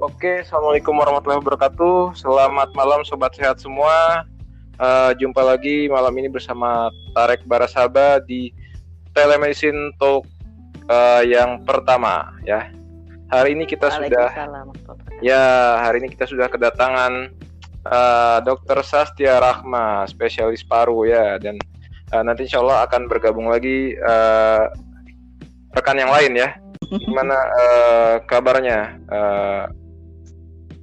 Oke, Assalamualaikum warahmatullahi wabarakatuh. Selamat malam Sobat Sehat semua. Jumpa lagi malam ini bersama Tarek Barasaba di Telemedicine Talk yang pertama ya. Hari ini kita sudah kedatangan Dr. Sastia Rahma, spesialis paru ya, dan nanti insya Allah akan bergabung lagi rekan yang lain ya. Gimana kabarnya?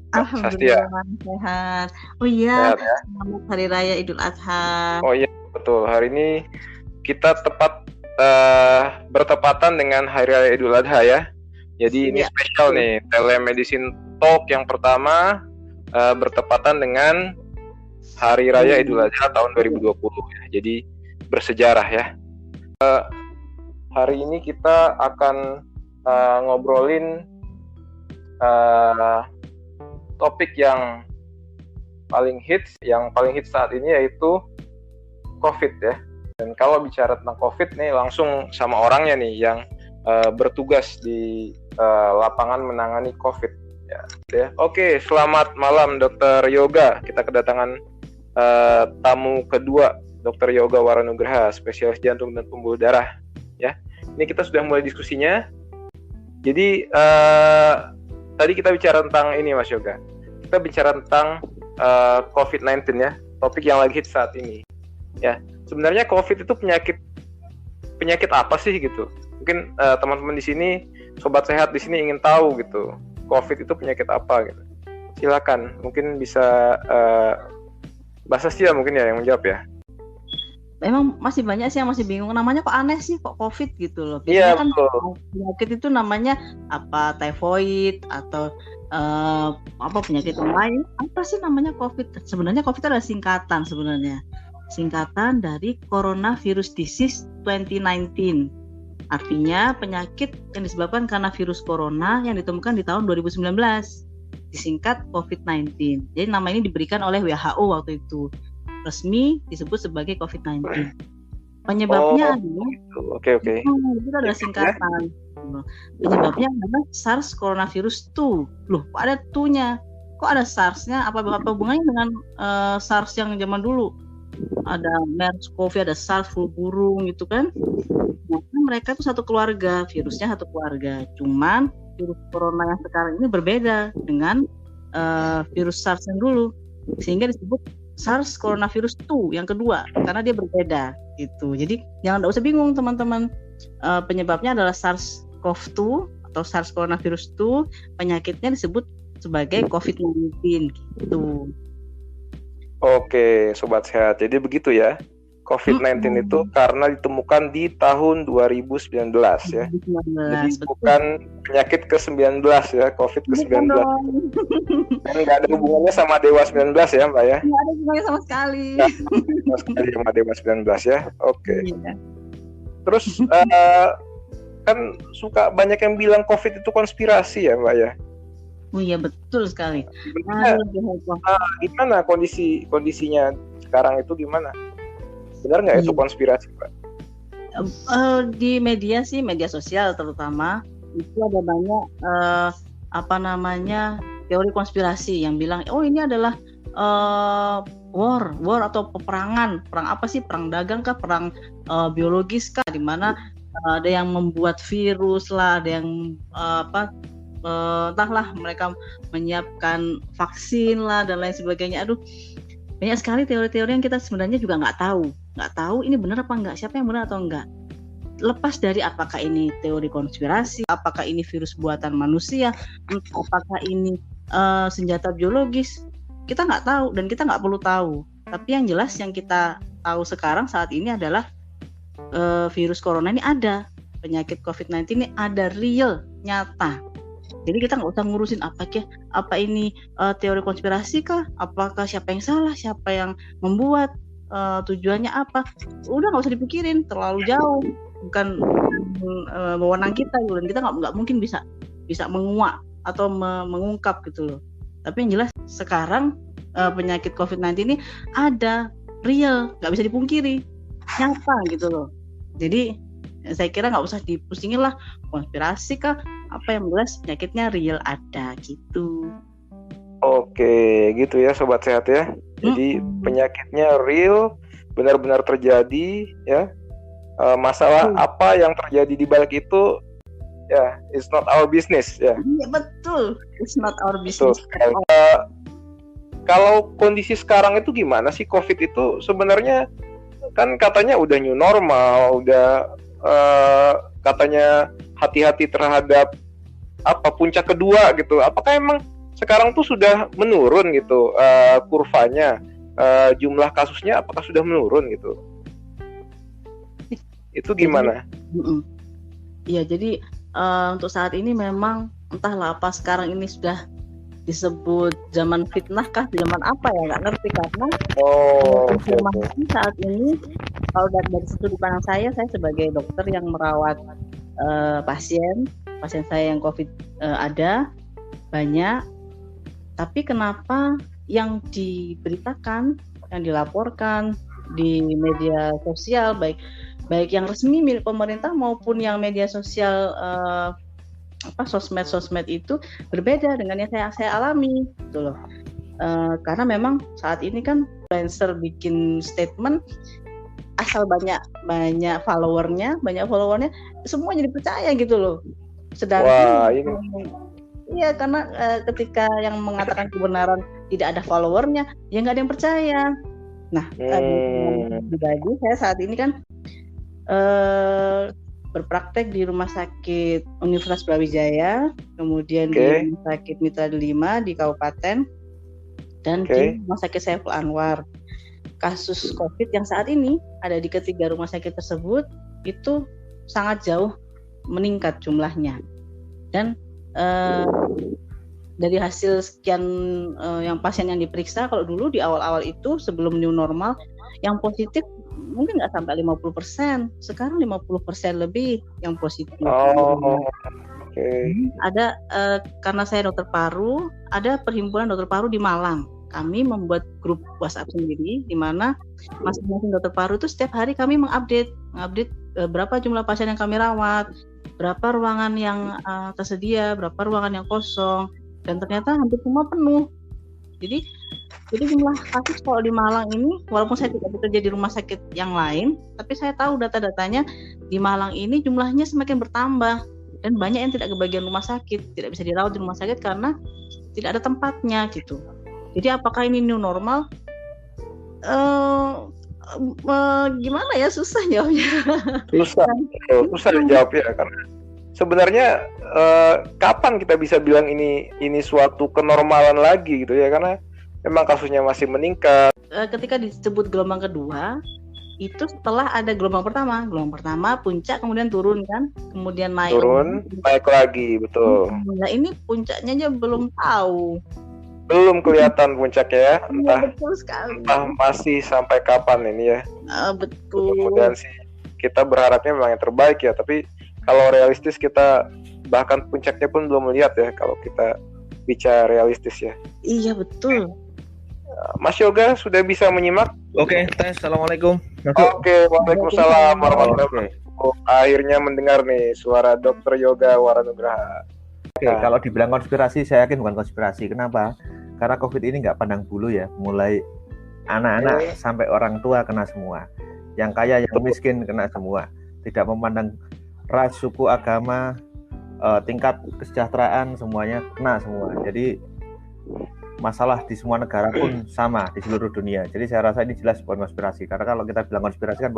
Alhamdulillah sehat. Oh iya, sehat, ya? Selamat Hari Raya Idul Adha. Oh iya, betul. Hari ini kita bertepatan dengan Hari Raya Idul Adha ya. Jadi ini spesial nih, Telemedicine Talk yang pertama bertepatan dengan Hari Raya Idul Adha tahun 2020 ya. Jadi bersejarah ya. Hari ini kita akan ngobrolin topik yang paling hits saat ini yaitu COVID ya. Dan kalau bicara tentang COVID nih langsung sama orangnya nih yang bertugas di lapangan menangani COVID ya. Oke, selamat malam Dr. Yoga. Kita kedatangan tamu kedua, Dr. Yoga Waranugraha, spesialis jantung dan pembuluh darah ya. Ini kita sudah mulai diskusinya. Jadi tadi kita bicara tentang ini Mas Yoga. Kita bicara tentang COVID-19 ya, topik yang lagi hit saat ini. Ya, sebenarnya COVID itu penyakit apa sih gitu? Mungkin teman-teman di sini, sobat sehat di sini ingin tahu gitu. COVID itu penyakit apa gitu? Silakan, mungkin bisa Mbak Sastia mungkin ya yang menjawab ya. Memang masih banyak sih yang masih bingung, namanya kok aneh sih, kok COVID gitu loh. Biasanya kan penyakit itu namanya apa, typhoid atau penyakit yang lain. Apa sih namanya COVID? Sebenarnya COVID adalah singkatan dari Coronavirus Disease 2019. Artinya penyakit yang disebabkan karena virus corona yang ditemukan di tahun 2019, disingkat COVID-19. Jadi nama ini diberikan oleh WHO waktu itu. Resmi disebut sebagai COVID-19. Penyebabnya adalah itu adalah singkatan. Penyebabnya adalah SARS coronavirus 2. Loh, kok ada 2-nya? Kok ada SARS-nya? Apa hubungannya dengan SARS yang zaman dulu? Ada MERS-CoV, ada SARS flu burung gitu kan? Nah, mereka itu satu keluarga, virusnya satu keluarga. Cuman virus corona yang sekarang ini berbeda dengan virus SARS yang dulu, sehingga disebut SARS coronavirus 2 yang kedua karena dia berbeda gitu. Jadi jangan usah bingung teman-teman. Penyebabnya adalah SARS-CoV-2 atau SARS coronavirus 2, penyakitnya disebut sebagai COVID-19 gitu. Oke, sobat sehat. Jadi begitu ya. COVID-19 itu karena ditemukan di tahun 2019 ya. 2019, jadi betul. Bukan penyakit ke-19 ya, COVID ke-19. Dan nggak ada hubungannya sama Dewa 19 ya Mbak ya? Nggak ada hubungannya sama sekali. Sama sekali sama Dewa 19 ya, oke. Iya. Terus kan suka banyak yang bilang COVID itu konspirasi ya Mbak ya? Oh iya betul sekali. Gimana kondisinya sekarang itu gimana? Benar nggak itu konspirasi, Pak? Di media sosial terutama itu ada banyak teori konspirasi yang bilang ini adalah war atau peperangan. Perang apa sih? Perang dagang kah? Perang biologis kah? Di mana ada yang membuat virus lah, ada yang entahlah mereka menyiapkan vaksin lah dan lain sebagainya. Aduh, banyak sekali teori-teori yang kita sebenarnya juga nggak tahu ini benar apa enggak, siapa yang benar atau enggak. Lepas dari apakah ini teori konspirasi, apakah ini virus buatan manusia, apakah ini senjata biologis, kita nggak tahu dan kita nggak perlu tahu. Tapi yang jelas yang kita tahu sekarang saat ini adalah virus corona ini ada, penyakit COVID-19 ini ada, real, nyata. Jadi kita nggak usah ngurusin apa ini teori konspirasi kah? Apakah siapa yang salah? Siapa yang membuat? Tujuannya apa? Udah nggak usah dipikirin terlalu jauh. Bukan wewenang kita gitu. Dan kita nggak mungkin bisa menguak atau mengungkap gitu loh. Tapi yang jelas sekarang penyakit COVID-19 ini ada, real, nggak bisa dipungkiri, nyata gitu loh. Jadi saya kira nggak usah dipusingin lah konspirasi kah, apa yang jelas penyakitnya real ada gitu. Oke, gitu ya sobat sehat ya. Jadi penyakitnya real, benar-benar terjadi ya. Masalah apa yang terjadi di balik itu ya, it's not our business ya. Iya betul, it's not our business. Kalau kondisi sekarang itu gimana sih COVID itu sebenarnya? Kan katanya udah new normal, udah katanya hati-hati terhadap apa puncak kedua gitu. Apakah emang sekarang tuh sudah menurun gitu kurvanya, jumlah kasusnya apakah sudah menurun gitu? Itu gimana? Iya, jadi untuk saat ini memang entahlah apa sekarang ini sudah disebut zaman fitnah kah, zaman apa ya nggak ngerti, karena informasi saat ini kalau dari sudut pandang saya sebagai dokter yang merawat pasien saya yang COVID ada banyak, tapi kenapa yang diberitakan, yang dilaporkan di media sosial baik yang resmi milik pemerintah maupun yang media sosial sosmed itu berbeda dengan yang saya alami gitu loh. Karena memang saat ini kan influencer bikin statement asal banyak followernya semua jadi percaya gitu loh. Sedangkan iya, karena ketika yang mengatakan kebenaran tidak ada followernya, ya nggak ada yang percaya. Nah, pribadi saya saat ini kan berpraktek di Rumah Sakit Universitas Brawijaya, kemudian di Rumah Sakit Mitra 5 di Kabupaten, dan di Rumah Sakit Saiful Anwar. Kasus COVID yang saat ini ada di ketiga rumah sakit tersebut itu sangat jauh meningkat jumlahnya. Dan dari hasil sekian yang pasien yang diperiksa, kalau dulu di awal-awal itu sebelum new normal yang positif mungkin nggak sampai 50%, sekarang 50% lebih yang positif. Ada karena saya dokter paru, ada perhimpunan dokter paru di Malang. Kami membuat grup WhatsApp sendiri di mana masing-masing dokter paru itu setiap hari kami mengupdate berapa jumlah pasien yang kami rawat, berapa ruangan yang tersedia, berapa ruangan yang kosong, dan ternyata hampir semua penuh. Jadi jumlah kasus kalau di Malang ini, walaupun saya tidak bekerja di rumah sakit yang lain, tapi saya tahu data-datanya di Malang ini jumlahnya semakin bertambah, dan banyak yang tidak kebagian rumah sakit, tidak bisa dirawat di rumah sakit karena tidak ada tempatnya gitu. Jadi apakah ini new normal? Gimana ya, susah jawabnya. Susah jawabnya, karena sebenarnya kapan kita bisa bilang ini suatu kenormalan lagi gitu ya, karena memang kasusnya masih meningkat. Ketika disebut gelombang kedua itu setelah ada gelombang pertama puncak, kemudian turun kan, kemudian naik lagi, betul. Nah ini puncaknya aja belum tahu, belum kelihatan puncaknya ya, betul sekali. Entah masih sampai kapan ini ya. Betul. Kemudian sih kita berharapnya memang yang terbaik ya, tapi kalau realistis kita bahkan puncaknya pun belum melihat ya kalau kita bicara realistis ya. Iya betul. Mas Yoga sudah bisa menyimak? Oke, tes. Assalamualaikum. Oke, waalaikumsalam warahmatullahi wabarakatuh. Akhirnya mendengar nih suara Dr. Yoga Waranugraha. Oke, kalau dibilang konspirasi, saya yakin bukan konspirasi. Kenapa? Karena COVID ini nggak pandang bulu ya. Mulai anak-anak sampai orang tua kena semua. Yang kaya, yang miskin kena semua. Tidak memandang ras, suku, agama, tingkat kesejahteraan, semuanya kena semua. Jadi masalah di semua negara pun sama di seluruh dunia. Jadi saya rasa ini jelas bukan konspirasi. Karena kalau kita bilang konspirasi kan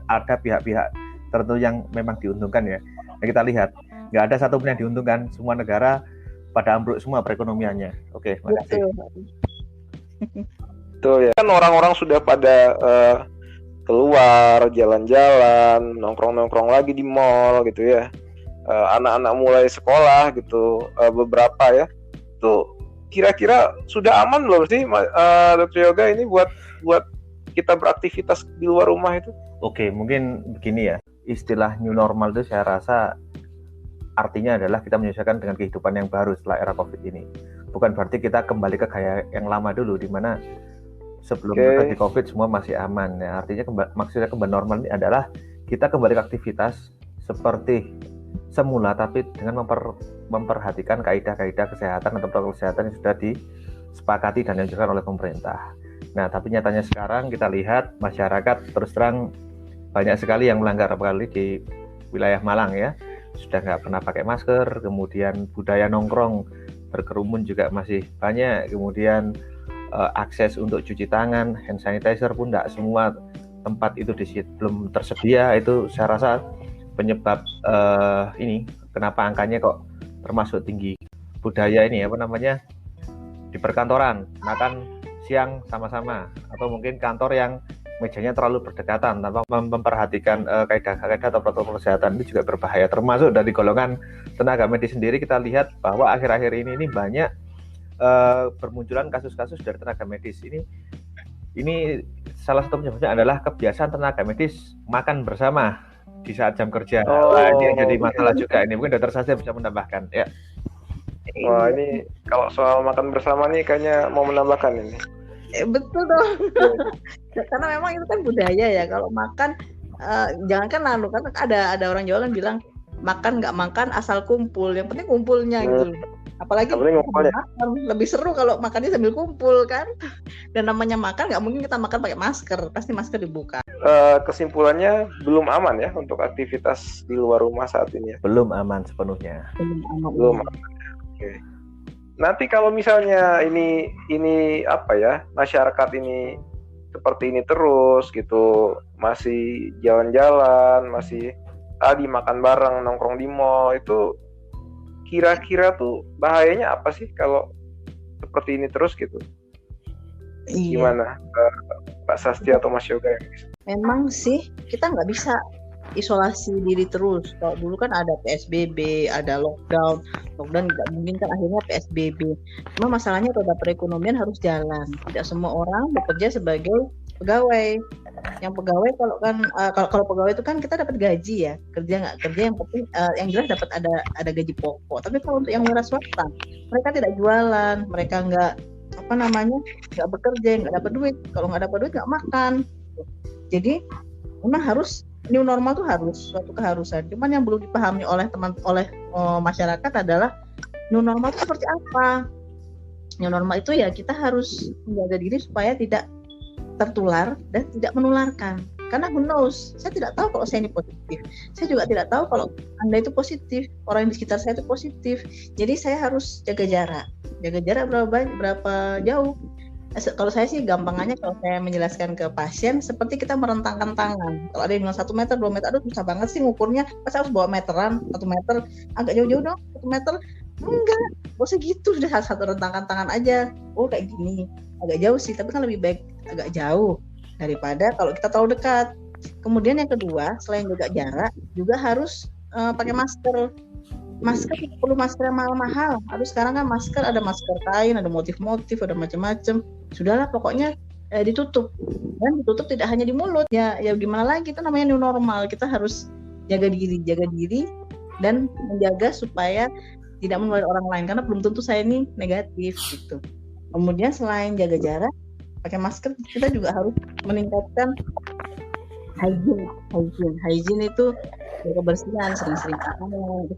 ada pihak-pihak tertentu yang memang diuntungkan ya. Yang kita lihat, nggak ada satupun yang diuntungkan. Semua negara pada ambruk semua perekonomiannya. Oke, makasih. Betul ya. Kan orang-orang sudah pada keluar, jalan-jalan, nongkrong-nongkrong lagi di mall gitu ya. Anak-anak mulai sekolah gitu, beberapa ya. Tuh kira-kira sudah aman belum sih Dr. Yoga ini buat kita beraktivitas di luar rumah itu? Oke, mungkin begini ya. Istilah new normal itu saya rasa artinya adalah kita menyesuaikan dengan kehidupan yang baru setelah era COVID ini. Bukan berarti kita kembali ke gaya yang lama dulu, di mana sebelum terjadi COVID semua masih aman. Ya, artinya maksudnya kembali normal ini adalah kita kembali ke aktivitas seperti semula, tapi dengan memperhatikan kaidah-kaidah kesehatan atau protokol kesehatan yang sudah disepakati dan dianjurkan oleh pemerintah. Nah, tapi nyatanya sekarang kita lihat masyarakat terus terang banyak sekali yang melanggar, apalagi di wilayah Malang ya, sudah nggak pernah pakai masker, kemudian budaya nongkrong berkerumun juga masih banyak, kemudian akses untuk cuci tangan, hand sanitizer pun tidak semua tempat itu belum tersedia. Itu saya rasa penyebab ini kenapa angkanya kok termasuk tinggi. Budaya ini di perkantoran makan siang sama-sama, atau mungkin kantor yang mejanya terlalu berdekatan tanpa memperhatikan kaidah-kaidah atau protokol kesehatan, itu juga berbahaya. Termasuk dari golongan tenaga medis sendiri, kita lihat bahwa akhir-akhir ini banyak bermunculan kasus-kasus dari tenaga medis. Ini salah satu penyebabnya adalah kebiasaan tenaga medis makan bersama di saat jam kerja. Ini yang jadi masalah juga. Ini mungkin Dokter Sasha bisa menambahkan ya. Wah, ini kalau soal makan bersama nih kayaknya mau menambahkan ini. Betul dong. Karena memang itu kan budaya ya. Kalau makan jangankan kan ada orang Jawa kan bilang makan nggak makan asal kumpul. Yang penting kumpulnya gitu. Apalagi makan lebih seru kalau makannya sambil kumpul kan. Dan namanya makan nggak mungkin kita makan pakai masker, pasti masker dibuka. Kesimpulannya belum aman ya untuk aktivitas di luar rumah saat ini ya. Belum aman sepenuhnya. Belum aman. Oke. Nanti kalau misalnya ini masyarakat ini seperti ini terus gitu, masih jalan-jalan, masih tadi makan bareng, nongkrong di mall, itu kira-kira tuh bahayanya apa sih kalau seperti ini terus gitu? Iya. Gimana Pak Sastia atau Mas Yoga yang bisa? Memang sih kita nggak bisa isolasi diri terus. Kalau dulu kan ada PSBB, ada lockdown nggak mungkin kan akhirnya PSBB. Cuma masalahnya roda perekonomian harus jalan. Tidak semua orang bekerja sebagai pegawai. Yang pegawai kalau pegawai itu kan kita dapat gaji ya, kerja nggak kerja yang penting yang jelas dapat ada gaji pokok. Tapi kalau untuk yang wira swasta, mereka tidak jualan, mereka nggak bekerja, nggak dapat duit. Kalau nggak dapat duit nggak makan. Jadi memang harus new normal tuh harus suatu keharusan. Cuman yang belum dipahami oleh masyarakat adalah new normal itu seperti apa. New normal itu ya kita harus menjaga diri supaya tidak tertular dan tidak menularkan. Karena who knows, saya tidak tahu kalau saya ini positif. Saya juga tidak tahu kalau Anda itu positif, orang di sekitar saya itu positif. Jadi saya harus jaga jarak. Jaga jarak berapa jauh. Kalau saya sih gampangannya kalau saya menjelaskan ke pasien seperti kita merentangkan tangan. Kalau ada yang bilang 1 meter, 2 meter, aduh susah banget sih ngukurnya. Pas harus bawa meteran, 1 meter, agak jauh-jauh dong, 1 meter. Enggak, gak usah gitu, sudah satu rentangkan tangan aja. Oh kayak gini, agak jauh sih, tapi kan lebih baik agak jauh daripada kalau kita terlalu dekat. Kemudian yang kedua, selain jaga jarak, juga harus pakai masker. Masker tidak perlu masker yang mahal-mahal. Aduh sekarang kan masker ada masker kain, ada motif-motif, ada macam-macam. Sudahlah pokoknya ditutup. Dan ditutup tidak hanya di mulut. Ya gimana lagi, itu namanya new normal. Kita harus jaga diri dan menjaga supaya tidak menulari orang lain karena belum tentu saya ini negatif gitu. Kemudian selain jaga jarak, pakai masker, kita juga harus meningkatkan hygiene itu kebersihan, sering-sering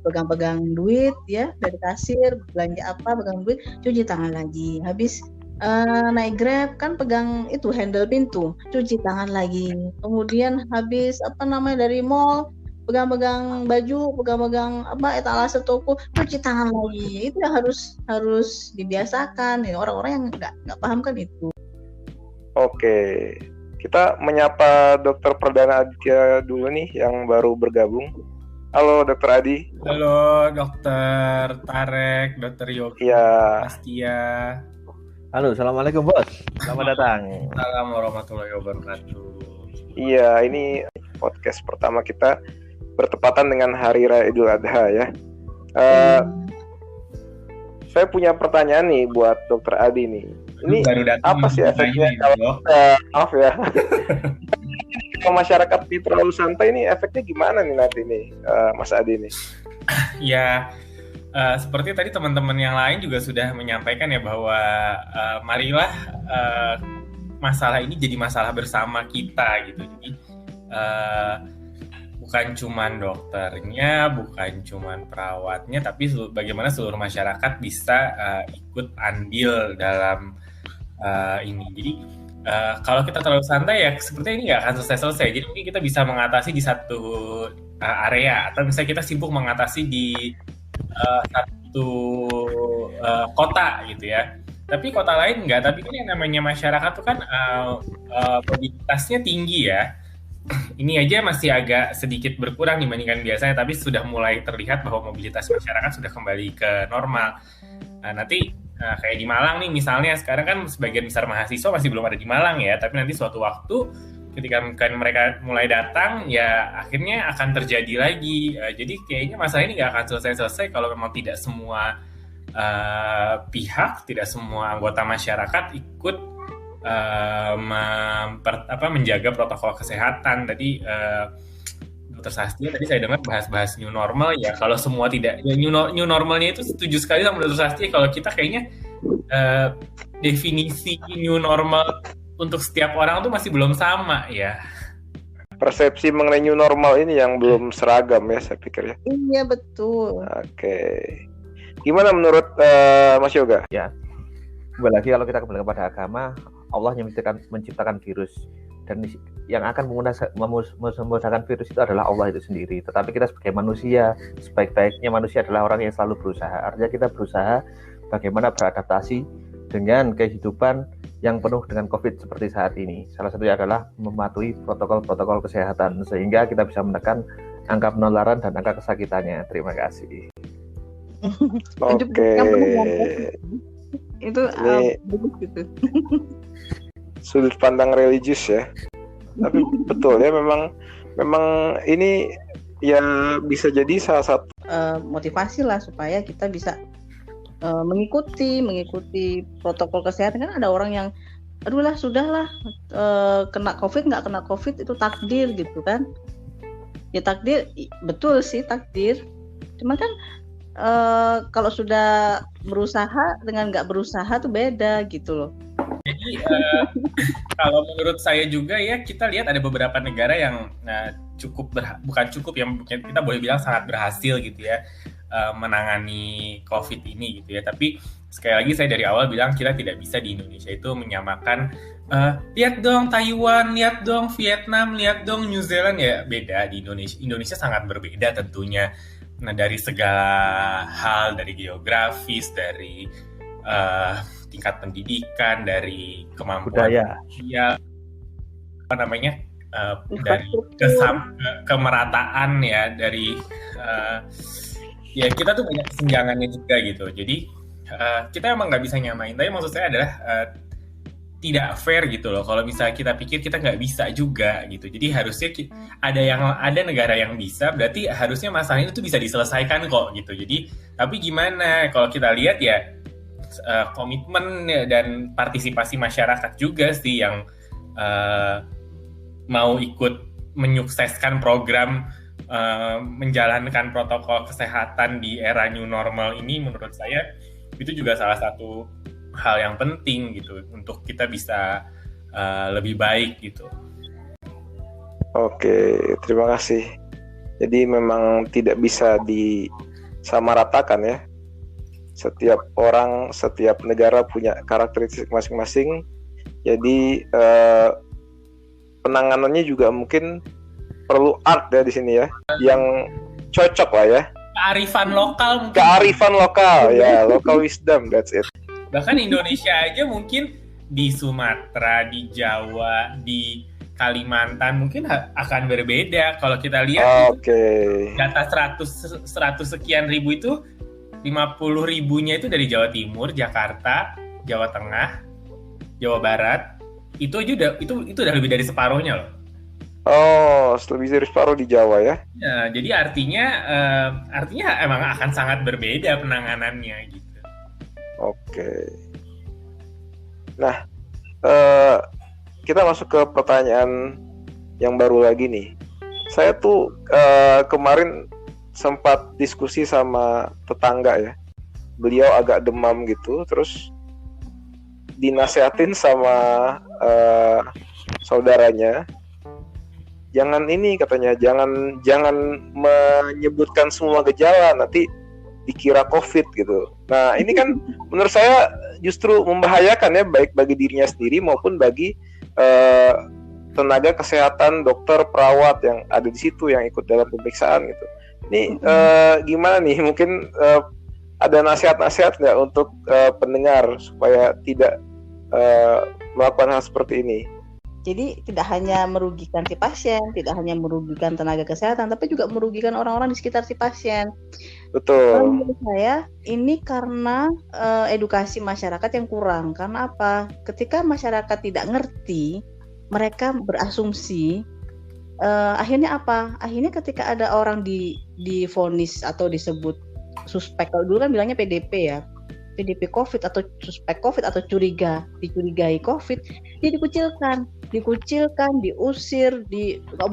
pegang-pegang duit ya dari kasir, belanja apa pegang duit, cuci tangan lagi. Habis naik Grab kan pegang itu handle pintu, cuci tangan lagi. Kemudian habis dari mall pegang-pegang baju, pegang-pegang etalase toko, cuci tangan lagi. Itu yang harus dibiasakan. Ya, orang-orang yang nggak paham kan itu. Oke. Kita menyapa Dr. Perdana Aditya dulu nih yang baru bergabung. Halo Dr. Adi. Halo Dr. Tarek, Dr. Yogi, Astia. Halo, assalamualaikum bos. Selamat datang. Assalamualaikum warahmatullahi wabarakatuh. Iya, ini podcast pertama kita bertepatan dengan Hari Raya Idul Adha ya. Saya punya pertanyaan nih buat Dr. Adi nih. Ini apa sih efeknya kalau maaf ya? Kalau masyarakat di terlalu santai ini efeknya gimana nih nanti nih, Mas Adi nih? Ya, seperti tadi teman-teman yang lain juga sudah menyampaikan ya bahwa marilah masalah ini jadi masalah bersama kita gitu. Jadi bukan cuman dokternya, bukan cuman perawatnya, tapi bagaimana seluruh masyarakat bisa ikut andil dalam ini. Jadi kalau kita terlalu santai ya sepertinya ini nggak akan selesai-selesai. Jadi mungkin kita bisa mengatasi di satu area, atau misalnya kita sibuk mengatasi di satu kota gitu ya. Tapi kota lain enggak, tapi kan yang namanya masyarakat tuh kan mobilitasnya tinggi ya. Ini aja masih agak sedikit berkurang dibandingkan biasanya, tapi sudah mulai terlihat bahwa mobilitas masyarakat sudah kembali ke normal. Nah, nanti kayak di Malang nih misalnya, sekarang kan sebagian besar mahasiswa masih belum ada di Malang ya, tapi nanti suatu waktu ketika mereka mulai datang, ya akhirnya akan terjadi lagi. Jadi kayaknya masalah ini nggak akan selesai-selesai kalau memang tidak semua pihak, tidak semua anggota masyarakat ikut menjaga protokol kesehatan. Tadi Dr. Sastia tadi saya dengar bahas new normal ya. Kalau semua tidak ya, new normalnya itu setuju sekali sama Dr. Sastia. Kalau kita kayaknya definisi new normal untuk setiap orang tuh masih belum sama ya. Persepsi mengenai new normal ini yang belum seragam ya, saya pikir ya. Iya betul. Oke. Gimana menurut Mas Yoga? Ya, kembali lagi kalau kita kembali kepada agama, Allah yang menciptakan virus, dan yang akan memudahkan virus itu adalah Allah itu sendiri. Tetapi kita sebagai manusia, sebaik-baiknya manusia adalah orang yang selalu berusaha. Artinya kita berusaha bagaimana beradaptasi dengan kehidupan yang penuh dengan COVID seperti saat ini. Salah satunya adalah mematuhi protokol-protokol kesehatan sehingga kita bisa menekan angka penularan dan angka kesakitannya. Terima kasih. Oke. Itu bagus gitu. Sudut pandang religius ya. Tapi betul ya, memang ini ya bisa jadi salah satu motivasi lah supaya kita bisa mengikuti protokol kesehatan. Kan ada orang yang aduh lah sudahlah, kena COVID nggak kena COVID itu takdir gitu kan. Ya takdir, betul sih takdir. Cuma kan kalau sudah berusaha dengan nggak berusaha tuh beda gitu loh. Jadi kalau menurut saya juga ya, kita lihat ada beberapa negara yang yang kita boleh bilang sangat berhasil gitu ya menangani COVID ini gitu ya. Tapi sekali lagi saya dari awal bilang kita tidak bisa di Indonesia itu menyamakan lihat dong Taiwan, lihat dong Vietnam, lihat dong New Zealand, ya beda. Di Indonesia sangat berbeda tentunya. Nah, dari segala hal, dari geografis, dari tingkat pendidikan, dari kemampuan sosial, dari kemerataan ya, dari ya kita tuh banyak kesenjangannya juga gitu. Jadi kita emang nggak bisa nyamain. Tapi maksud saya adalah tidak fair gitu loh. Kalau misalnya kita pikir kita nggak bisa juga gitu. Jadi harusnya ada negara yang bisa, berarti harusnya masalah itu bisa diselesaikan kok gitu. Jadi tapi gimana kalau kita lihat ya, komitmen dan partisipasi masyarakat juga sih yang mau ikut menyukseskan program menjalankan protokol kesehatan di era new normal ini. Menurut saya itu juga salah satu hal yang penting gitu untuk kita bisa lebih baik gitu. Oke, terima kasih. Jadi memang tidak bisa disamaratakan ya. Setiap orang, setiap negara punya karakteristik masing-masing. Jadi penanganannya juga mungkin perlu art ya di sini ya, yang cocok lah ya. Kearifan lokal mungkin. Kearifan lokal ya, local wisdom, that's it. Bahkan Indonesia aja mungkin di Sumatera, di Jawa, di Kalimantan mungkin akan berbeda. Kalau kita lihat data 100 sekian ribu itu 50 ribunya itu dari Jawa Timur, Jakarta, Jawa Tengah, Jawa Barat. Itu aja udah lebih dari separuhnya loh. Oh, lebih dari separuh di Jawa ya? Ya, jadi artinya emang akan sangat berbeda penanganannya gitu. Oke. Nah, kita masuk ke pertanyaan yang baru lagi nih. Saya tuh kemarin sempat diskusi sama tetangga ya. Beliau agak demam gitu, terus dinasehatin sama saudaranya. jangan ini katanya, jangan menyebutkan semua gejala, nanti dikira COVID gitu. Nah ini kan menurut saya justru membahayakan ya, baik bagi dirinya sendiri maupun bagi tenaga kesehatan, dokter, perawat yang ada di situ yang ikut dalam pemeriksaan gitu. Ini gimana nih? Mungkin ada nasihat-nasihat nggak untuk pendengar supaya tidak melakukan hal seperti ini? Jadi tidak hanya merugikan si pasien, tidak hanya merugikan tenaga kesehatan, tapi juga merugikan orang-orang di sekitar si pasien. Betul. Menurut saya ini karena edukasi masyarakat yang kurang. Karena apa? Ketika masyarakat tidak ngerti, mereka berasumsi. Akhirnya apa? Akhirnya ketika ada orang divonis atau disebut suspek, kalau dulu kan bilangnya PDP ya, PDP COVID atau suspek COVID atau dicurigai COVID, dia dikucilkan, diusir, nggak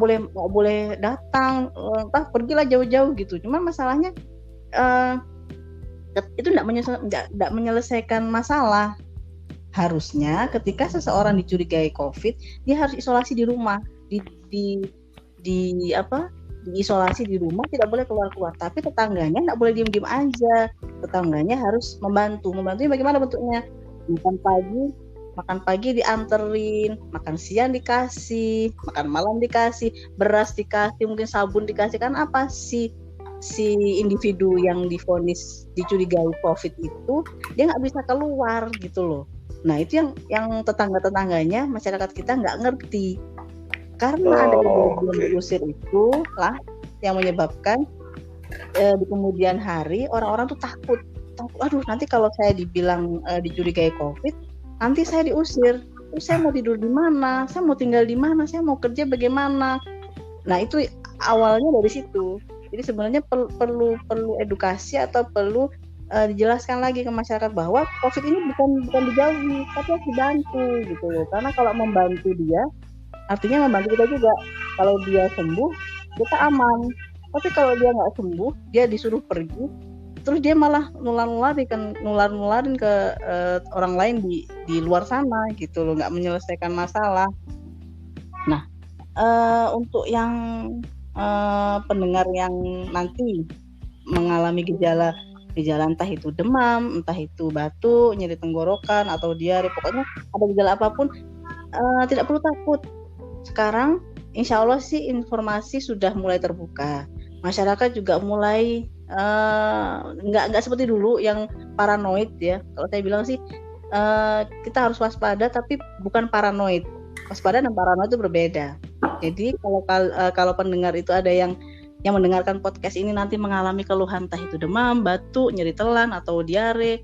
boleh datang, entah pergilah jauh-jauh gitu. Cuman masalahnya itu nggak menyelesaikan masalah. Harusnya ketika seseorang dicurigai COVID, dia harus isolasi di rumah, diisolasi di rumah, tidak boleh keluar-keluar. Tapi tetangganya nggak boleh diem-diem aja. Tetangganya harus membantu. Membantunya bagaimana bentuknya? Makan pagi dianterin, makan siang dikasih, makan malam dikasih, beras dikasih, mungkin sabun dikasih. Kan apa si individu yang divonis dicurigai COVID itu dia nggak bisa keluar gitu loh. Nah itu yang tetangga-tetangganya masyarakat kita nggak ngerti. Karena ada yang diusir itu lah yang menyebabkan di kemudian hari orang-orang tuh takut. Aduh nanti kalau saya dibilang dicurigai COVID, nanti saya diusir. Terus saya mau tidur di mana? Saya mau tinggal di mana? Saya mau kerja bagaimana? Nah itu awalnya dari situ. Jadi sebenarnya perlu edukasi atau perlu dijelaskan lagi ke masyarakat bahwa COVID ini bukan dijauhi, tapi harus dibantu gitu loh. Karena kalau membantu dia, artinya membantu kita juga. Kalau dia sembuh, kita aman. Tapi kalau dia nggak sembuh, dia disuruh pergi, terus dia malah nularin ke orang lain di luar sana gitu loh, nggak menyelesaikan masalah. Nah, untuk yang pendengar yang nanti mengalami gejala entah itu demam, entah itu batuk, nyeri tenggorokan atau diare, pokoknya ada gejala apapun, tidak perlu takut. Sekarang insya Allah sih informasi sudah mulai terbuka, masyarakat juga mulai nggak seperti dulu yang paranoid ya. Kalau saya bilang sih kita harus waspada, tapi bukan paranoid. Waspada dan paranoid itu berbeda. Jadi kalau pendengar itu ada yang mendengarkan podcast ini nanti mengalami keluhan entah itu demam, batuk, nyeri telan atau diare,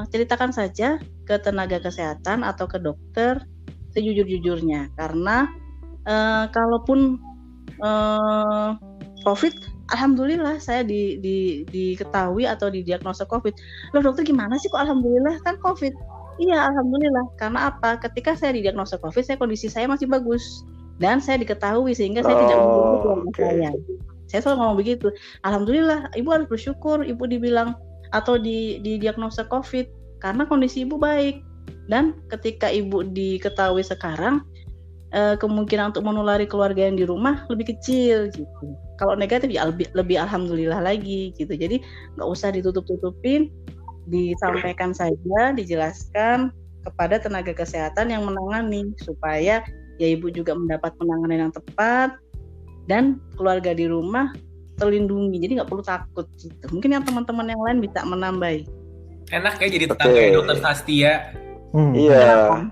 ceritakan saja ke tenaga kesehatan atau ke dokter sejujur-jujurnya. Karena kalaupun COVID, alhamdulillah saya diketahui atau didiagnosa COVID. Loh dokter gimana sih kok alhamdulillah kan COVID? Iya alhamdulillah. Karena apa? Ketika saya didiagnosa COVID, kondisi saya masih bagus dan saya diketahui sehingga saya tidak mengganggu keluarga saya. Saya selalu ngomong begitu. Alhamdulillah, ibu harus bersyukur ibu dibilang atau didiagnosa COVID karena kondisi ibu baik. Dan ketika ibu diketahui sekarang, kemungkinan untuk menulari keluarga yang di rumah lebih kecil gitu. Kalau negatif ya lebih alhamdulillah lagi gitu. Jadi nggak usah ditutup-tutupin, disampaikan saja, dijelaskan kepada tenaga kesehatan yang menangani supaya ya ibu juga mendapat penanganan yang tepat dan keluarga di rumah terlindungi. Jadi nggak perlu takut gitu. Mungkin yang teman-teman yang lain bisa menambahi. Enak ya jadi tetangga dokter Sastia. Iya.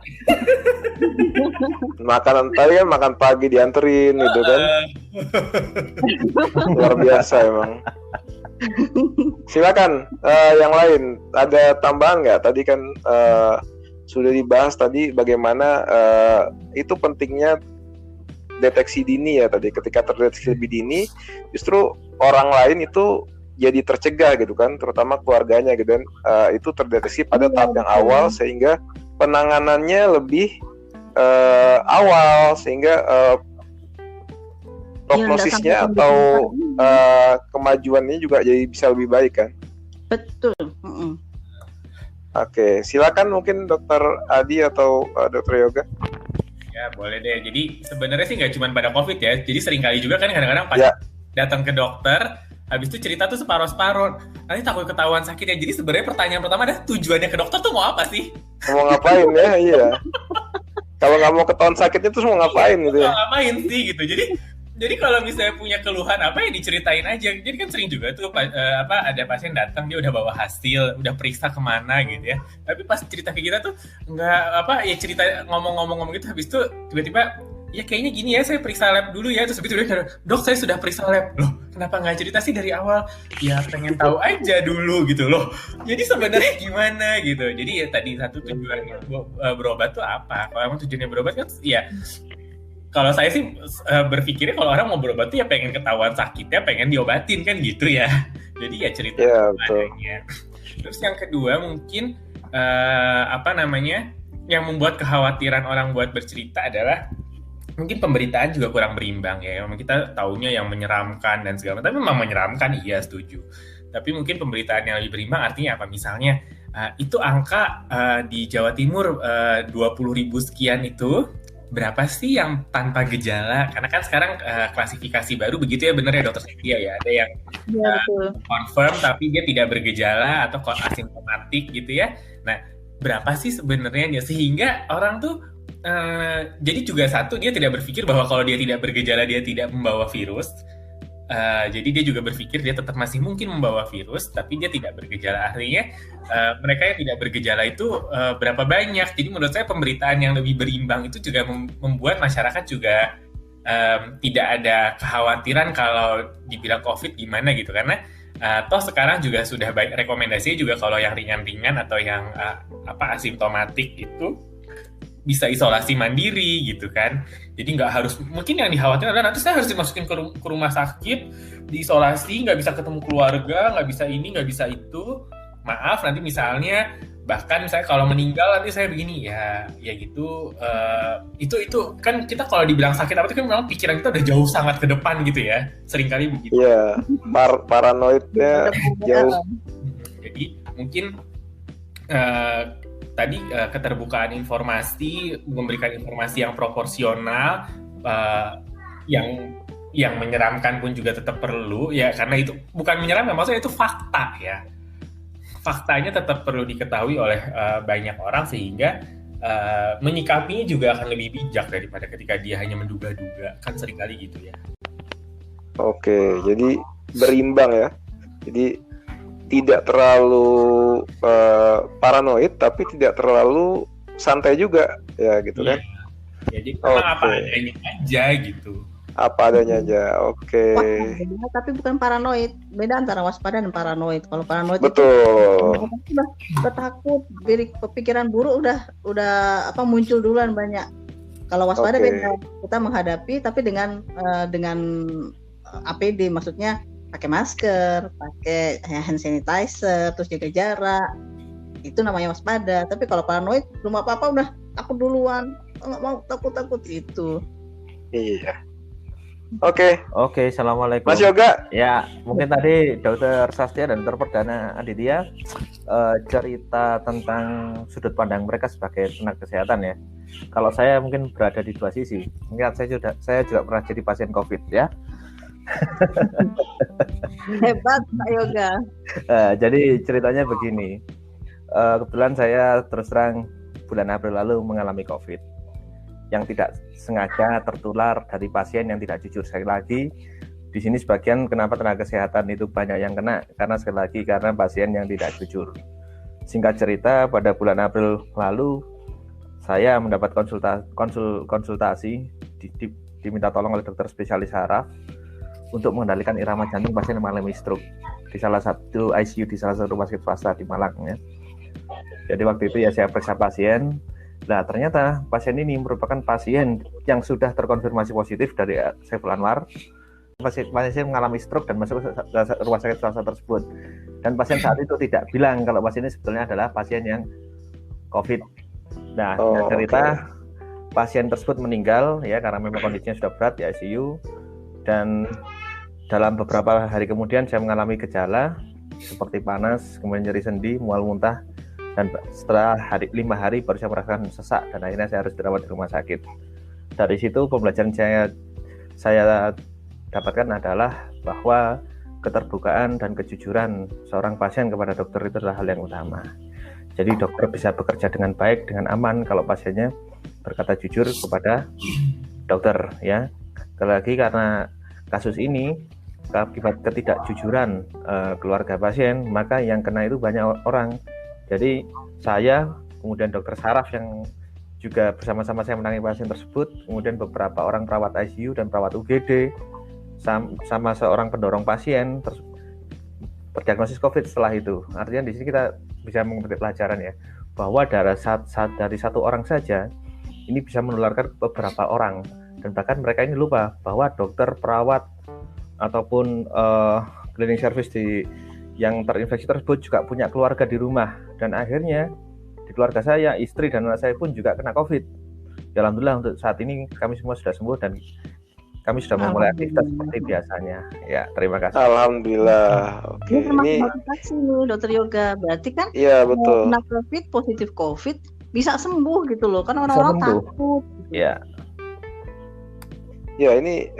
Makanan tadi kan makan pagi dianterin gitu kan. Luar biasa emang. Silakan yang lain ada tambahan nggak? Tadi kan sudah dibahas tadi bagaimana itu pentingnya deteksi dini ya tadi. Ketika terdeteksi lebih dini, justru orang lain itu jadi tercegah gitu kan, terutama keluarganya gitu kan. Itu terdeteksi pada tahap yang awal sehingga penanganannya lebih awal sehingga prognosisnya atau kemajuannya juga jadi bisa lebih baik kan. Betul. Oke, silakan mungkin Dokter Adi atau Dokter Yoga. Ya, boleh deh. Jadi sebenarnya sih nggak cuma pada COVID ya. Jadi seringkali juga kan kadang-kadang pas Ya. datang ke dokter, habis itu cerita tuh separuh-separuh. Nanti takut ketahuan sakit ya. Jadi sebenarnya pertanyaan pertama adalah tujuannya ke dokter tuh mau apa sih? Mau ngapain ya? Iya. Kalau nggak mau ketahuan sakitnya terus mau ngapain gitu ya? Mau ngapain sih gitu. Jadi kalau misalnya punya keluhan apa ya diceritain aja. Jadi kan sering juga tuh ada pasien datang dia udah bawa hasil, udah periksa kemana gitu ya. Tapi pas cerita ke kita tuh nggak cerita ngomong-ngomong gitu habis itu tiba-tiba ya kayaknya gini ya saya periksa lab dulu ya terus begitu dia dok saya sudah periksa lab loh kenapa nggak cerita sih dari awal ya pengen tahu aja dulu gitu loh. Jadi sebenarnya gimana gitu. Jadi ya tadi satu tujuannya berobat tuh apa? Kalau emang tujuannya berobat kan ya kalau saya sih berpikirnya kalau orang mau berobat tuh ya pengen ketahuan sakitnya, pengen diobatin kan gitu ya. Jadi ya cerita adanya. Terus yang kedua mungkin yang membuat kekhawatiran orang buat bercerita adalah mungkin pemberitaan juga kurang berimbang ya. Memang kita taunya yang menyeramkan dan segala macam, tapi memang menyeramkan iya setuju. Tapi mungkin pemberitaan yang lebih berimbang artinya apa? Misalnya itu angka di Jawa Timur 20.000 sekian itu berapa sih yang tanpa gejala? Karena kan sekarang klasifikasi baru begitu ya bener ya Dokter Cynthia ya. Ada yang confirm tapi dia tidak bergejala atau asimptomatik gitu ya. Nah, berapa sih sebenarnya sehingga orang tuh jadi juga satu dia tidak berpikir bahwa kalau dia tidak bergejala dia tidak membawa virus. Jadi dia juga berpikir dia tetap masih mungkin membawa virus, tapi dia tidak bergejala. Artinya mereka yang tidak bergejala itu berapa banyak. Jadi menurut saya pemberitaan yang lebih berimbang itu juga membuat masyarakat juga tidak ada kekhawatiran kalau dibilang COVID gimana gitu. Karena toh sekarang juga sudah banyak rekomendasinya juga kalau yang ringan-ringan atau yang asimptomatik itu bisa isolasi mandiri gitu kan. Jadi nggak harus, mungkin yang dikhawatirkan adalah nanti saya harus dimasukin ke rumah sakit, diisolasi, nggak bisa ketemu keluarga, nggak bisa ini, nggak bisa itu. Maaf nanti misalnya bahkan misalnya kalau meninggal nanti saya begini ya gitu. Itu kan kita kalau dibilang sakit apa itu kan memang pikiran kita udah jauh sangat ke depan gitu ya. Seringkali begitu. Iya, paranoidnya jauh. Jadi mungkin tadi keterbukaan informasi, memberikan informasi yang proporsional, yang menyeramkan pun juga tetap perlu ya, karena itu bukan menyeramkan, maksudnya itu fakta ya. Faktanya tetap perlu diketahui oleh banyak orang sehingga menyikapinya juga akan lebih bijak daripada ketika dia hanya menduga-duga, kan seringkali gitu ya. Oke, jadi berimbang ya. Jadi tidak terlalu paranoid tapi tidak terlalu santai juga ya gitu kan. Ya, jadi memang apa adanya aja gitu. Apa adanya aja. Oke. Tapi bukan paranoid. Beda antara waspada dan paranoid. Kalau paranoid betul. Itu udah takut, diri kepikiran buruk udah muncul duluan banyak. Kalau waspada beda. Kita menghadapi tapi dengan APD, maksudnya pakai masker, pakai hand sanitizer, terus jaga jarak. Itu namanya waspada. Tapi kalau paranoid belum apa-apa udah takut duluan, nggak mau, takut itu. Iya. Oke, assalamualaikum. Mas Yoga. Ya, mungkin tadi Dr. Sastia dan Dr. Perdana Aditya cerita tentang sudut pandang mereka sebagai tenaga kesehatan ya. Kalau saya mungkin berada di dua sisi. Mungkin saya juga pernah jadi pasien COVID ya. Hebat Pak Yoga. Jadi ceritanya begini. Kebetulan saya terus terang bulan April lalu mengalami COVID yang tidak sengaja tertular dari pasien yang tidak jujur. Sekali lagi di sini sebagian kenapa tenaga kesehatan itu banyak yang kena, karena sekali lagi karena pasien yang tidak jujur. Singkat cerita, pada bulan April lalu saya mendapat konsultasi diminta tolong oleh dokter spesialis saraf untuk mengendalikan irama jantung pasien yang mengalami stroke di salah satu ICU di salah satu rumah sakit swasta di Malang ya. Jadi waktu itu ya saya periksa pasien. Nah ternyata pasien ini merupakan pasien yang sudah terkonfirmasi positif dari Saiful Anwar. Pasien mengalami stroke dan masuk ke rumah sakit swasta tersebut. Dan pasien saat itu tidak bilang kalau pasien ini sebetulnya adalah pasien yang COVID. Nah, cerita pasien tersebut meninggal ya karena memang kondisinya sudah berat di ICU. Dan dalam beberapa hari kemudian saya mengalami gejala seperti panas, kemudian nyeri sendi, mual muntah. Dan setelah 5 hari baru saya merasakan sesak dan akhirnya saya harus dirawat di rumah sakit. Dari situ pembelajaran saya dapatkan adalah bahwa keterbukaan dan kejujuran seorang pasien kepada dokter itu adalah hal yang utama. Jadi dokter bisa bekerja dengan baik, dengan aman kalau pasiennya berkata jujur kepada dokter, ya. Lagi karena kasus ini akibat ketidakjujuran keluarga pasien, maka yang kena itu banyak orang. Jadi saya, kemudian dokter saraf yang juga bersama-sama saya menangani pasien tersebut, kemudian beberapa orang perawat ICU dan perawat UGD, sama seorang pendorong pasien terdiagnosis COVID setelah itu. Artinya di sini kita bisa mengambil pelajaran ya, bahwa dari satu orang saja ini bisa menularkan beberapa orang, dan bahkan mereka ini lupa bahwa dokter, perawat ataupun cleaning service yang terinfeksi tersebut juga punya keluarga di rumah, dan akhirnya di keluarga saya, istri dan anak saya pun juga kena COVID. Alhamdulillah untuk saat ini kami semua sudah sembuh dan kami sudah memulai aktivitas seperti biasanya. Ya, terima kasih. Alhamdulillah. Oke, ini terima kasih nih Dokter Yoga. Berarti kan iya betul. Kena COVID, positif COVID bisa sembuh gitu loh. Kan orang-orang takut. Iya. Ya, ini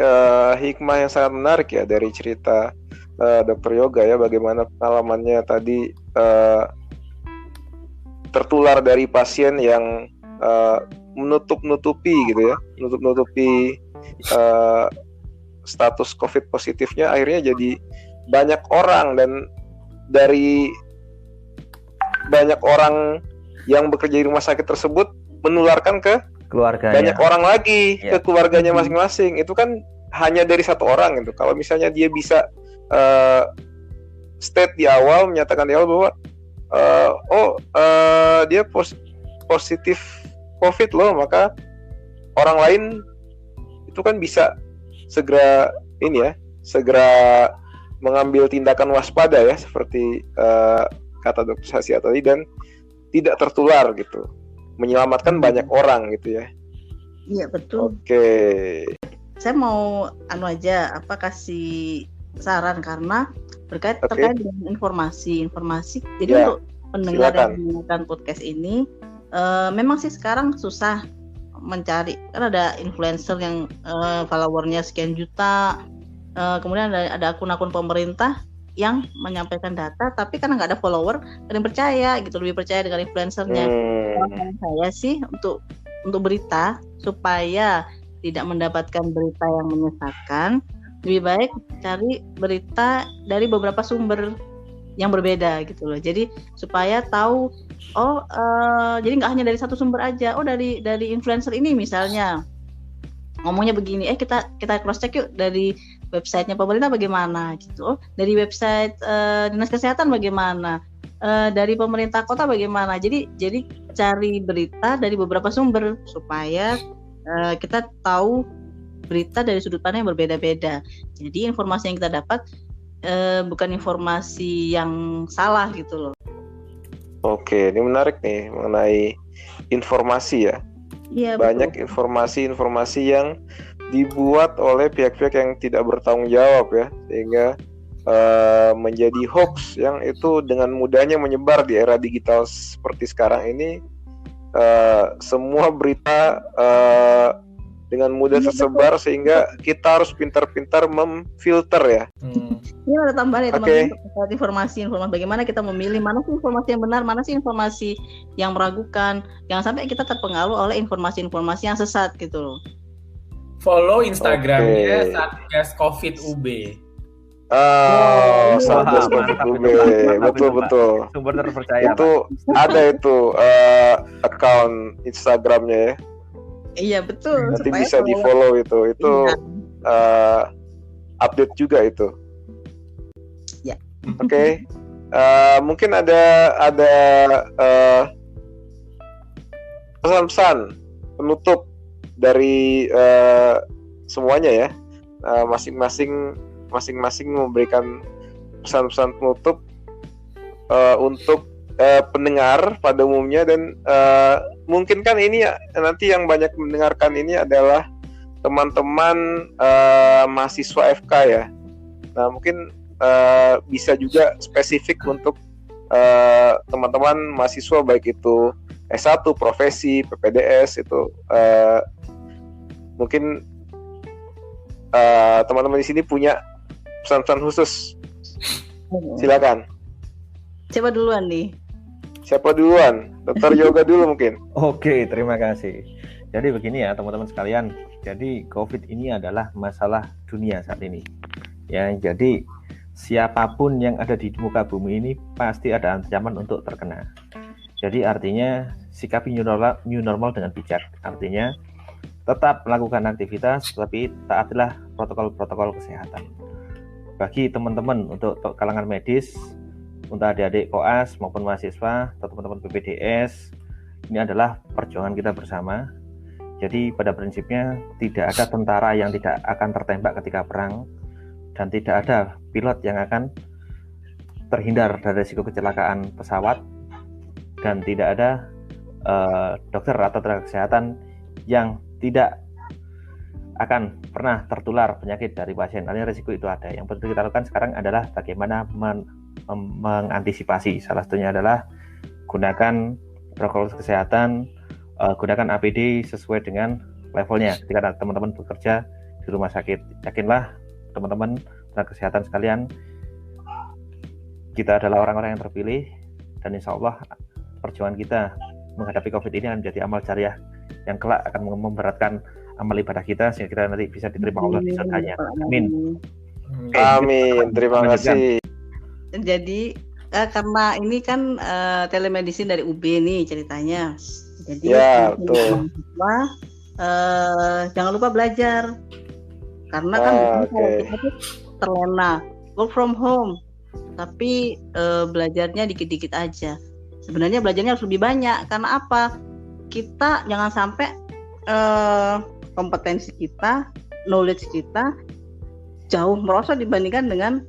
hikmah yang sangat menarik ya dari cerita Dokter Yoga ya, bagaimana pengalamannya tadi tertular dari pasien yang menutup-nutupi gitu ya, menutup-nutupi status COVID positifnya, akhirnya jadi banyak orang, dan dari banyak orang yang bekerja di rumah sakit tersebut menularkan ke keluarganya. Banyak orang lagi ya, ke keluarganya masing-masing. Itu kan hanya dari satu orang gitu. Kalau misalnya dia bisa state di awal, menyatakan di awal bahwa dia positif COVID loh, maka orang lain itu kan bisa segera mengambil tindakan waspada ya, seperti kata Dr. Sasya tadi, dan tidak tertular gitu, menyelamatkan banyak orang gitu ya. Iya betul. Oke. Saya mau kasih saran karena terkait dengan informasi. Jadi untuk pendengar yang mendengarkan podcast ini, memang sih sekarang susah mencari, kan ada influencer yang followernya sekian juta, kemudian ada akun-akun pemerintah yang menyampaikan data, tapi karena nggak ada follower, kalian percaya gitu, lebih percaya dengan influencernya. Saya sih untuk berita supaya tidak mendapatkan berita yang menyesatkan, lebih baik cari berita dari beberapa sumber yang berbeda gitu loh. Jadi supaya tahu jadi nggak hanya dari satu sumber aja. Dari influencer ini misalnya ngomongnya begini, kita cross check yuk dari websitenya pemerintah bagaimana gitu. Dari website dinas kesehatan bagaimana, dari pemerintah kota bagaimana. Jadi cari berita dari beberapa sumber supaya kita tahu berita dari sudut pandang yang berbeda-beda. Jadi informasi yang kita dapat bukan informasi yang salah gitu loh. Oke, ini menarik nih mengenai informasi ya. Iya, banyak betul. Informasi yang dibuat oleh pihak-pihak yang tidak bertanggung jawab ya, sehingga menjadi hoax yang itu dengan mudahnya menyebar di era digital seperti sekarang ini. Semua berita dengan mudah tersebar, sehingga kita harus pintar-pintar memfilter ya. Ini ada tambahan ya teman-teman, terkait informasi bagaimana kita memilih mana sih informasi yang benar, mana sih informasi yang meragukan. Jangan sampai kita terpengaruh oleh informasi-informasi yang sesat gitu loh. Follow Instagramnya Satgas COVID UB. Satgas COVID UB, betul. Sumber terpercaya. Itu ada itu account Instagramnya ya. Iya betul. Nanti bisa di follow itu update juga itu. Ya. Oke. Mungkin ada pesan-pesan penutup dari semuanya ya. Masing-masing memberikan pesan-pesan penutup untuk pendengar pada umumnya, dan mungkin kan ini nanti yang banyak mendengarkan ini adalah teman-teman mahasiswa FK ya. Nah mungkin bisa juga spesifik untuk teman-teman mahasiswa baik itu S1, profesi, PPDS itu Mungkin teman-teman di sini punya pesan-pesan khusus. Silakan. Siapa duluan nih? Siapa duluan? Dr. Yoga dulu mungkin. Oke, terima kasih. Jadi begini ya teman-teman sekalian. Jadi COVID ini adalah masalah dunia saat ini. Ya, jadi siapapun yang ada di muka bumi ini pasti ada ancaman untuk terkena. Jadi artinya sikapi new normal dengan bijak. Artinya tetap melakukan aktivitas, tapi taatilah protokol-protokol kesehatan. Bagi teman-teman untuk kalangan medis, untuk adik-adik koas maupun mahasiswa atau teman-teman PPDS, ini adalah perjuangan kita bersama. Jadi pada prinsipnya tidak ada tentara yang tidak akan tertembak ketika perang, dan tidak ada pilot yang akan terhindar dari risiko kecelakaan pesawat, dan tidak ada dokter atau tenaga kesehatan yang tidak akan pernah tertular penyakit dari pasien. Artinya risiko itu ada. Yang perlu kita lakukan sekarang adalah bagaimana mengantisipasi. Salah satunya adalah gunakan protokol kesehatan, gunakan APD sesuai dengan levelnya ketika teman-teman bekerja di rumah sakit. Yakinlah teman-teman tenaga kesehatan sekalian, kita adalah orang-orang yang terpilih, dan insya Allah perjuangan kita menghadapi COVID ini akan menjadi amal jariah yang kelak akan memberatkan amal ibadah kita sehingga kita nanti bisa diterima Allah di surganya. Amin. Amin. Terima kasih. Jadi karena ini kan telemedicine dari UB nih ceritanya. Jadi ya, betul. Jangan lupa belajar. Karena kan kalau kita tuh terlena work from home, tapi belajarnya dikit-dikit aja. Sebenarnya belajarnya harus lebih banyak. Karena apa? Kita jangan sampai kompetensi kita, knowledge kita jauh merosot dibandingkan dengan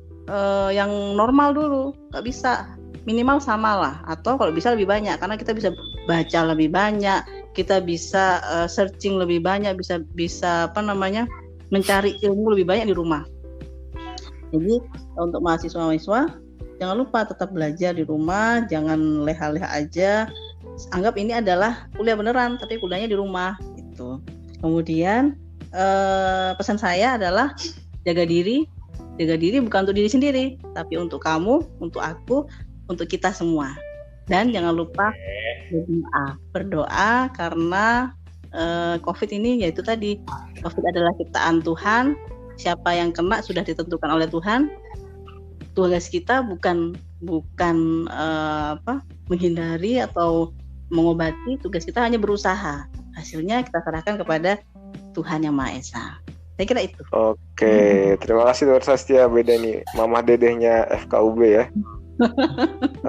yang normal dulu. Gak bisa, minimal sama lah, atau kalau bisa lebih banyak, karena kita bisa baca lebih banyak, kita bisa searching lebih banyak, bisa mencari ilmu lebih banyak di rumah. Jadi untuk mahasiswa-mahasiswa jangan lupa tetap belajar di rumah, jangan leha-leha aja, anggap ini adalah kuliah beneran tapi kuliahnya di rumah gitu. Kemudian pesan saya adalah jaga diri bukan untuk diri sendiri, tapi untuk kamu, untuk aku, untuk kita semua. Dan jangan lupa berdoa karena COVID ini yaitu tadi, COVID adalah ciptaan Tuhan. Siapa yang kena sudah ditentukan oleh Tuhan. Tugas kita bukan menghindari atau mengobati, tugas kita hanya berusaha. Hasilnya kita serahkan kepada Tuhan Yang Maha Esa. Saya kira itu. Oke, terima kasih Dr. Sastia. Beda nih, mamah dedehnya FKUB ya.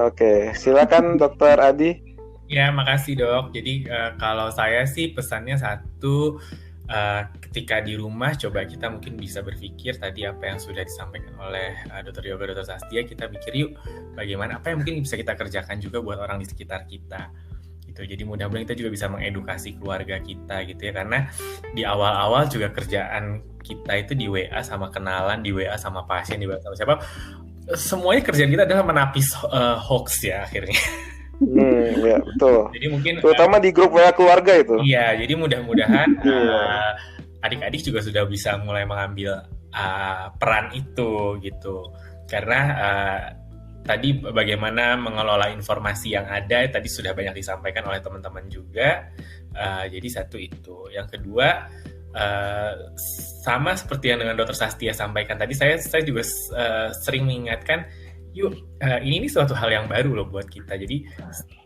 Oke, silakan Dr. Adi. Ya, makasih dok. Jadi kalau saya sih pesannya satu, ketika di rumah coba kita mungkin bisa berpikir tadi apa yang sudah disampaikan oleh Dr. Yoga, Dr. Sastia. Kita pikir yuk bagaimana apa yang mungkin bisa kita kerjakan juga buat orang di sekitar kita. Jadi mudah-mudahan kita juga bisa mengedukasi keluarga kita gitu ya, karena di awal-awal juga kerjaan kita itu di WA sama kenalan, di WA sama pasien, di WA sama siapa, semuanya kerjaan kita adalah menapis hoax ya akhirnya. Ya betul. Jadi mungkin terutama di grup WA keluarga itu. Iya, jadi mudah-mudahan adik-adik juga sudah bisa mulai mengambil peran itu gitu, karena tadi bagaimana mengelola informasi yang ada tadi sudah banyak disampaikan oleh teman-teman juga. Jadi satu itu. Yang kedua, sama seperti yang dengan Dr. Sastia sampaikan tadi, saya juga sering mengingatkan, yuk ini suatu hal yang baru loh buat kita. Jadi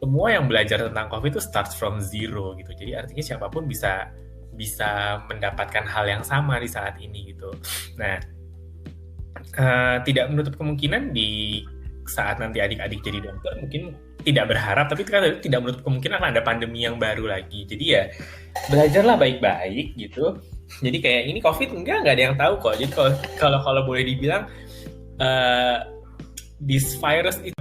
semua yang belajar tentang COVID itu starts from zero gitu. Jadi artinya siapapun bisa mendapatkan hal yang sama di saat ini gitu. Nah, tidak menutup kemungkinan di saat nanti adik-adik jadi dokter, mungkin tidak berharap, tapi kan tidak menutup kemungkinan akan ada pandemi yang baru lagi. Jadi ya belajarlah baik-baik gitu. Jadi kayak ini COVID nggak ada yang tahu kok. Jadi kalau boleh dibilang this virus itu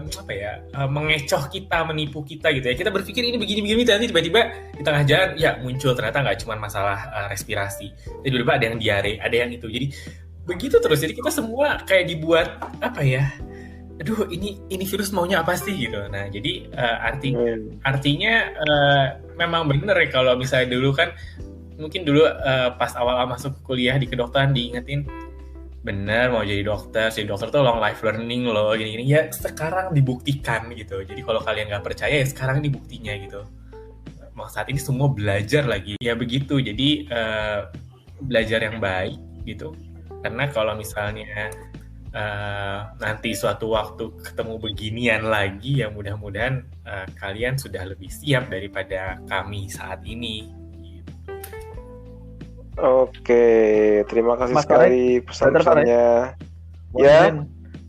mengecoh kita, menipu kita gitu ya. Kita berpikir ini begini, nanti tiba-tiba di tengah jalan ya muncul ternyata nggak cuma masalah respirasi. Tiba-tiba ada yang diare, ada yang itu. Jadi begitu terus. Jadi kita semua kayak dibuat aduh ini virus maunya apa sih gitu. Nah jadi artinya memang benar ya kalau misalnya dulu kan mungkin dulu pas awal masuk kuliah di kedokteran diingetin, bener mau jadi dokter tuh long life learning loh, gini-gini. Ya sekarang dibuktikan gitu. Jadi kalau kalian nggak percaya ya sekarang ini buktinya gitu. Saat ini semua belajar lagi. Ya begitu, jadi belajar yang baik gitu. Karena kalau misalnya nanti suatu waktu ketemu beginian lagi, ya mudah-mudahan kalian sudah lebih siap daripada kami saat ini. Oke, terima kasih Mas sekali pesan-pesannya. Ya,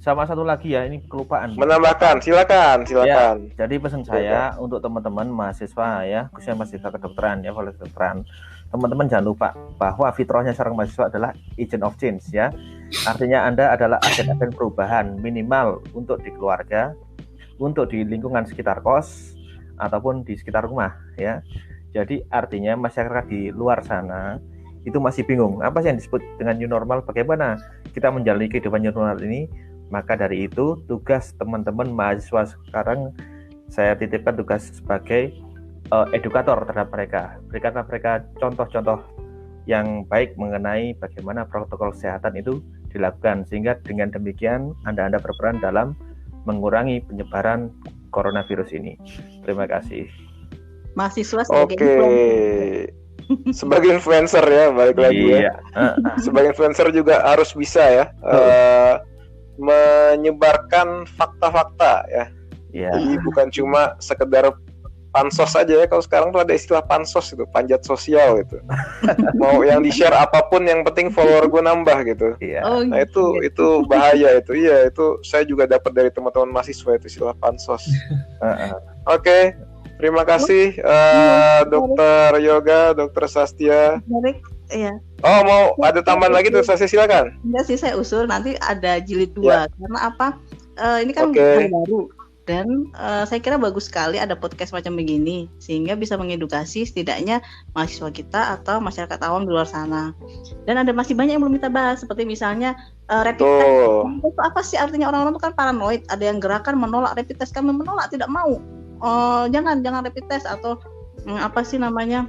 sama satu lagi ya, ini kelupaan. Menambahkan, silakan. Ya, jadi pesan saya untuk teman-teman mahasiswa ya, khususnya mahasiswa kedokteran ya, fakultas kedokteran. Teman-teman jangan lupa bahwa fitrahnya seorang mahasiswa adalah agent of change ya. Artinya Anda adalah agen-agen perubahan minimal untuk di keluarga, untuk di lingkungan sekitar kos ataupun di sekitar rumah ya. Jadi artinya masyarakat di luar sana itu masih bingung apa sih yang disebut dengan new normal, bagaimana kita menjalani kehidupan new normal ini. Maka dari itu tugas teman-teman mahasiswa sekarang saya titipkan tugas sebagai edukator terhadap mereka. Berikanlah mereka contoh-contoh yang baik mengenai bagaimana protokol kesehatan itu dilakukan, sehingga dengan demikian Anda berperan dalam mengurangi penyebaran coronavirus ini. Terima kasih. Mahasiswa sebagai sebagai influencer ya, balik lagi ya. Sebagai influencer juga harus bisa ya menyebarkan fakta-fakta ya. Jadi bukan cuma sekedar pansos aja ya. Kalau sekarang tuh ada istilah pansos itu, panjat sosial gitu. Mau yang di-share apapun, yang penting follower gue nambah gitu. Nah itu bahaya itu. Iya, itu saya juga dapat dari teman-teman mahasiswa itu istilah pansos. Oke. Terima kasih Dokter Yoga, Dokter Sastia. Iya. Oh, mau ada tambahan lagi Dokter Sastia, silakan. Enggak sih, saya usul nanti ada jilid 2 karena apa? Ini kan baru dan saya kira bagus sekali ada podcast macam begini sehingga bisa mengedukasi setidaknya mahasiswa kita atau masyarakat awam di luar sana. Dan ada masih banyak yang belum kita bahas, seperti misalnya rapid test. Itu apa sih artinya? Orang-orang itu kan paranoid, ada yang gerakan menolak rapid test, kami menolak, tidak mau. Jangan rapid test atau apa sih namanya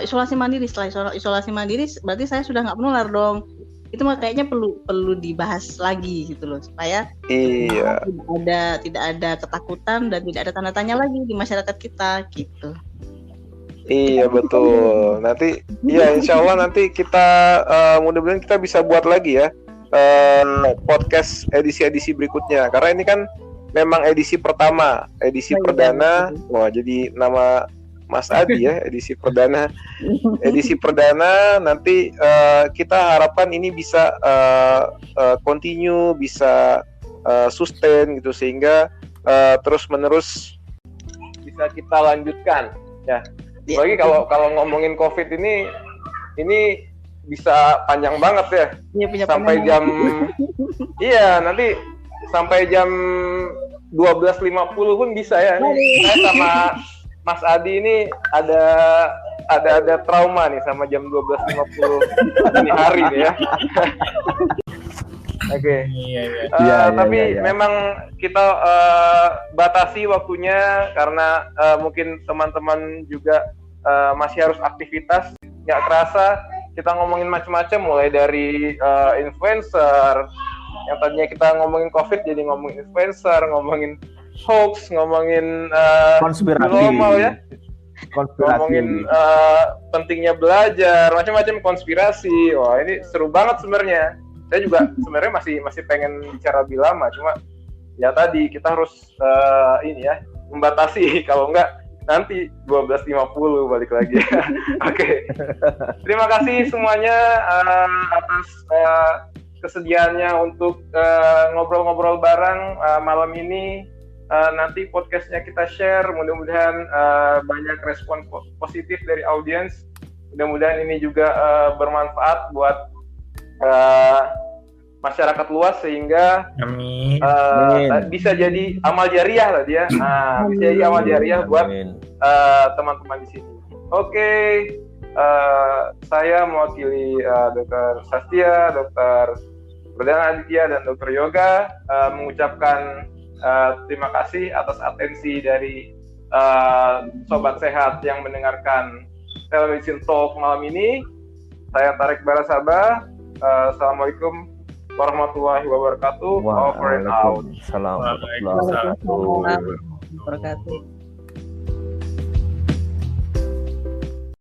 isolasi mandiri. Setelah isolasi mandiri berarti saya sudah nggak menular dong. Itu kayaknya perlu dibahas lagi gitu loh, supaya tidak ada ketakutan dan tidak ada tanda tanya lagi di masyarakat kita gitu. Iya betul. Nanti ya insya Allah nanti kita mudah-mudahan kita bisa buat lagi ya podcast edisi berikutnya, karena ini kan memang edisi pertama, edisi perdana. Wah, jadi nama Mas Adi ya, edisi perdana. Edisi perdana nanti kita harapkan ini bisa continue, bisa sustain gitu, sehingga terus-menerus bisa kita lanjutkan ya. Apalagi kalau ngomongin COVID ini bisa panjang banget ya. Sampai jam nanti sampai jam 12.50 pun bisa ya. Saya sama Mas Adi ini ada trauma nih sama jam 12.50 ini hari nih ya. Oke. Tapi memang kita batasi waktunya karena mungkin teman-teman juga masih harus aktivitas. Nggak kerasa kita ngomongin macam-macam, mulai dari influencer. Yang tadinya kita ngomongin COVID jadi ngomongin influencer, ngomongin hoax, ngomongin konspirasi normal ya, ngomongin pentingnya belajar, macam-macam konspirasi. Wah, ini seru banget sebenarnya. Saya juga sebenarnya masih pengen bicara lebih lama, cuma ya tadi kita harus membatasi, kalau enggak nanti 12.50 balik lagi. Oke. Terima kasih semuanya atas kesediaannya untuk ngobrol-ngobrol bareng malam ini. Nanti podcastnya kita share, mudah-mudahan banyak respon positif dari audiens. Mudah-mudahan ini juga bermanfaat buat masyarakat luas, sehingga bisa jadi amal jariah lah dia. Bisa jadi amal jariah buat teman-teman di sini. Oke. Saya mewakili Dr. Sastia, Dr. Perdana Aditya, dan Dr. Yoga mengucapkan terima kasih atas atensi dari Sobat Sehat yang mendengarkan Telemedicine Talk malam ini. Saya Tarik Barasaba. Assalamualaikum warahmatullahi wabarakatuh. Over and out. Waalaikumsalam warahmatullahi wabarakatuh. Wabarakatuh.